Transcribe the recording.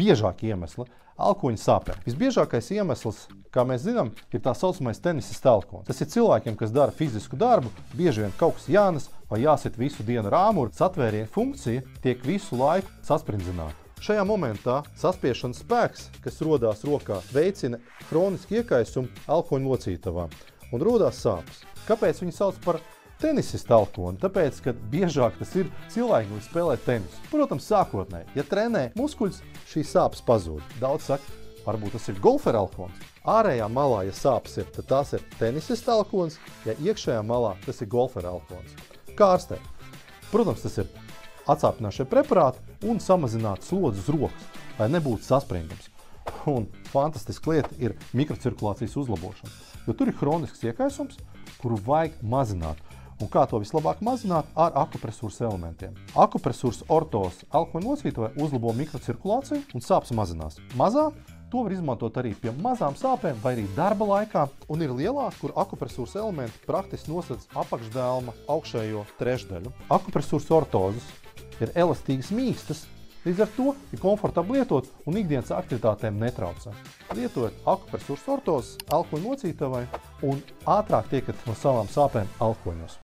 biežākie iemesli alkoņa sāpēm. Visbiežākais iemesls, kā mēs zinām, ir tā saucamais tenisista elkons. Tas ir cilvēkiem, kas dara fizisku darbu, bieži vien kaut kas jānes vai jāsit visu dienu ar āmuru. Satvēriena funkcija tiek visu laiku sasprindzināta. Šajā momentā saspiešanas spēks, kas rodās rokā, veicina hronisku iekaisumu elkoņu locītavām un rodās sāpes. Kāpēc viņi sauc par tenisista elkoni? Tāpēc, ka biežāk tas ir cilvēki, kas spēlē tenisu. Protams, sākotnēji, ja trenē muskuļus, šīs sāpes pazūd. Daudz saka, varbūt tas ir golfera elkons. Ārējā malā, ja sāpes ir, tad tās ir tenisista elkons, ja iekšējā malā tas ir golfera elkons. Kā ārstēt? Protams, tas ir atsāpināšie preparāti un samazināt slodzi uz rokas, lai nebūtu saspringums. Un fantastiska lieta ir mikrocirkulācijas uzlabošana, jo tur ir hronisks iekaisums, kuru vajag mazināt. Un kā to vislabāk mazināt? Ar akupresūras elementiem. Akupresūras ortoz elkoņu locītavai uzlabo mikrocirkulāciju un sāpes mazinās. Mazā to var izmantot arī pie mazām sāpēm vai arī darba laikā, un ir lielās, kur akupresūras elementi praktiski nosedz apakšdēlma augšējo trešdaļu. Akupresūras ortozes ir elastīgas mīkstas, līdz ar to ir komfortabli lietot un ikdienas aktivitātēm netraucē. Lietojot akupresūras ortozes elkoņu locītavai un ātrāk tiekat no savām sāpēm elkoņos.